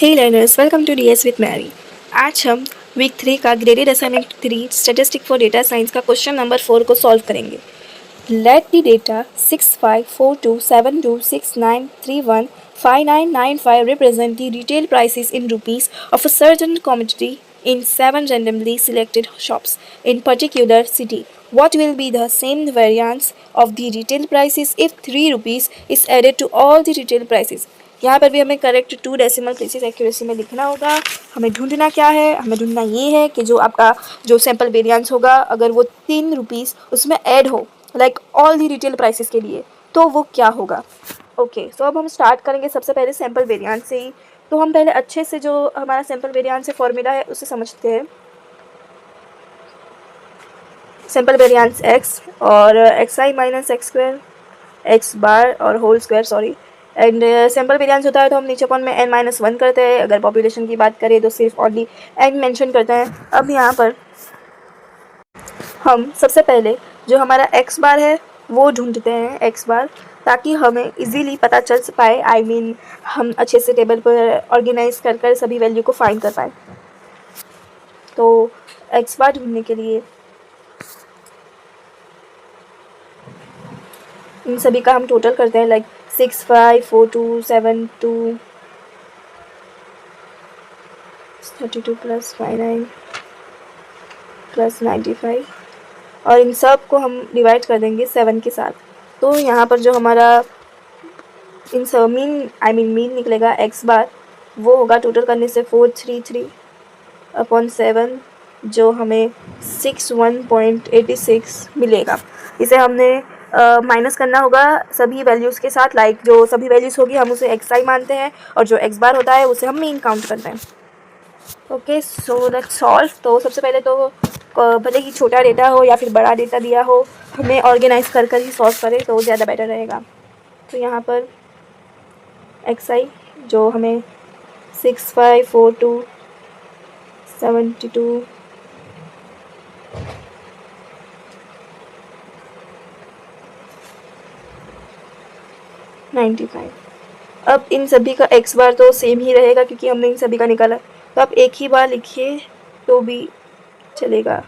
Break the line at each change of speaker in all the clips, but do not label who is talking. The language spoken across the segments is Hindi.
Hey learners, welcome to DS with Mary. आज हम वीक 3 का graded assignment 3 statistic for data science का क्वेश्चन नंबर 4 को सॉल्व करेंगे। Let the data 65427269315995 represent the retail prices in rupees of a certain commodity in 7 randomly selected shops in particular city. What will be the same variance of the retail prices if 3 rupees is added to all the retail prices? यहाँ पर भी हमें करेक्ट 2 डेसिमल प्लेसेस एक्यूरेसी में लिखना होगा। हमें ढूंढना क्या है? हमें ढूंढना ये है कि जो आपका जो सैम्पल वेरिएंस होगा अगर वो 3 रुपीज़ उसमें ऐड हो like all the retail prices के लिए, तो वो क्या होगा। ओके, सो अब हम स्टार्ट करेंगे सबसे पहले सैम्पल वेरिएंस से ही। तो हम पहले अच्छे से जो हमारा सैम्पल वेरिएंस से फॉर्मूला है उसे समझते हैं। सैम्पल वेरिएंस एक्स और x i minus x square x bar और whole square sorry and sample variance होता है तो हम नीचे पॉइंट में n-1 करते हैं। अगर पॉपुलेशन की बात करें तो सिर्फ ओनली n मेंशन करते हैं। अब यहाँ पर हम सबसे पहले जो हमारा x बार है वो ढूंढते हैं x बार, ताकि हमें इजीली पता चल पाए। आई मीन हम अच्छे से टेबल पर ऑर्गेनाइज कर कर सभी वैल्यू को फाइंड कर पाए। तो x बार ढूंढने के लिए इन सभी का हम टोटल करते हैं लाइक 654272 32 प्लस 59 प्लस 95 और इन सब को हम डिवाइड कर देंगे 7 के साथ। तो यहाँ पर जो हमारा इन सब मीन निकलेगा x बार, वो होगा टोटल करने से 433/7 जो हमें 61.86 मिलेगा। इसे हमने माइनस करना होगा सभी वैल्यूज़ के साथ। लाइक जो सभी वैल्यूज़ होगी हम उसे एक्स आई मानते हैं और जो एक्स बार होता है उसे हम मीन काउंट करते हैं। Okay, so that's solve. तो सबसे पहले तो भले ही छोटा डेटा हो या फिर बड़ा डेटा दिया हो, हमें ऑर्गेनाइज कर कर ही सॉल्व करें तो ज़्यादा बेटर रहेगा। तो यहाँ पर एक्स आई जो हमें 654272 95। अब इन सभी का x बार तो सेम ही रहेगा क्योंकि हमने इन सभी का निकाला, तो आप एक ही बार लिखिए तो भी चलेगा।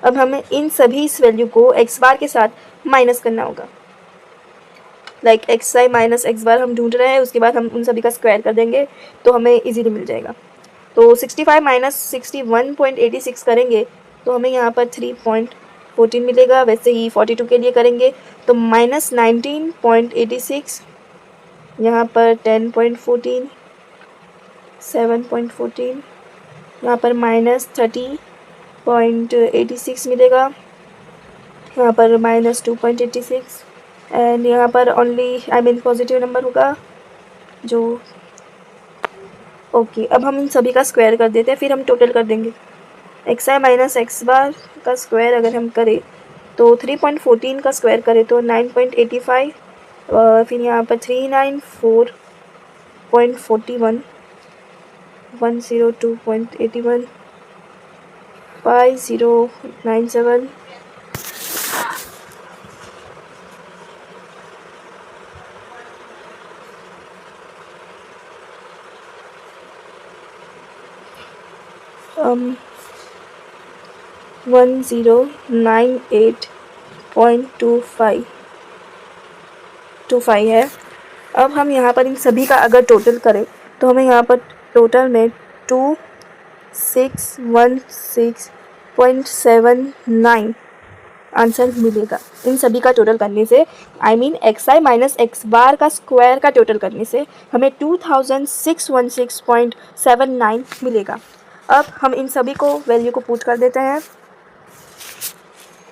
अब हमें इन सभी इस वैल्यू को x बार के साथ माइनस करना होगा। Like x i minus x बार हम ढूंढ रहे हैं, उसके बाद हम उन सभी का स्क्वायर कर देंगे तो हमें इजीली मिल जाएगा। तो 65 माइनस 61.86 करेंगे तो हमें यहाँ पर 3.14 मिलेगा। वैसे ही 42 के लिए करेंगे तो माइनस 19.86, यहाँ पर 10.14, 7.14, यहाँ पर माइनस 30.86 मिलेगा, यहाँ पर माइनस 2.86 एंड यहाँ पर ओनली पॉजिटिव नंबर होगा जो ओके। अब हम इन सभी का स्क्वायर कर देते हैं, फिर हम टोटल कर देंगे। एक्स आई माइनस एक्स बार का स्क्वायर अगर हम करें तो 3.14 का स्क्वायर करें तो 9.85, फिर यहाँ पर 394.41, 102.81, 5097, um 1098.25 है। अब हम यहाँ पर इन सभी का अगर टोटल करें तो हमें यहाँ पर टोटल में 2616.79 आंसर मिलेगा। इन सभी का टोटल करने से एक्स आई माइनस एक्स बार का स्क्वायर का टोटल करने से हमें 2616.79 मिलेगा। अब हम इन सभी को वैल्यू को पुट कर देते हैं।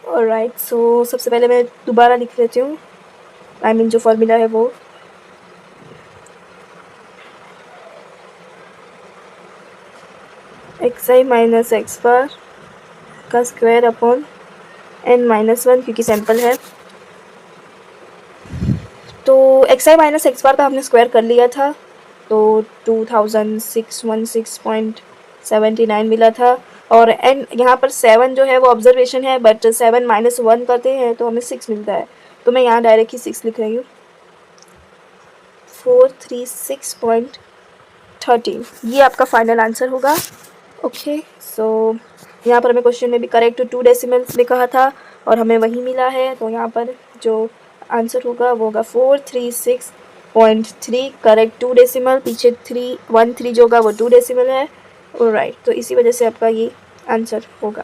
ऑलराइट, सो सबसे पहले मैं दोबारा लिख लेती हूँ जो फॉर्मूला है वो एक्स आई माइनस एक्स बार का स्क्वायर अपॉन n-1 क्योंकि सैम्पल है। तो एक्स आई माइनस एक्स बार का हमने स्क्वायर कर लिया था तो 2616.79 मिला था। और n यहाँ पर 7 जो है वो ऑब्जर्वेशन है, बट 7 माइनस 1 करते हैं तो हमें 6 मिलता है। तो मैं यहाँ डायरेक्ट ही 6 लिख रही हूँ। 436.79 13, ये आपका फाइनल आंसर होगा। ओके, सो यहाँ पर हमें क्वेश्चन में भी करेक्ट 2 डेसिमल्स में कहा था और हमें वही मिला है, तो यहाँ पर जो आंसर होगा वो होगा 436.3, करेक्ट 2 डेसिमल, पीछे 313 जो होगा वो 2 डेसिमल है। ऑलराइट, तो इसी वजह से आपका ये आंसर होगा।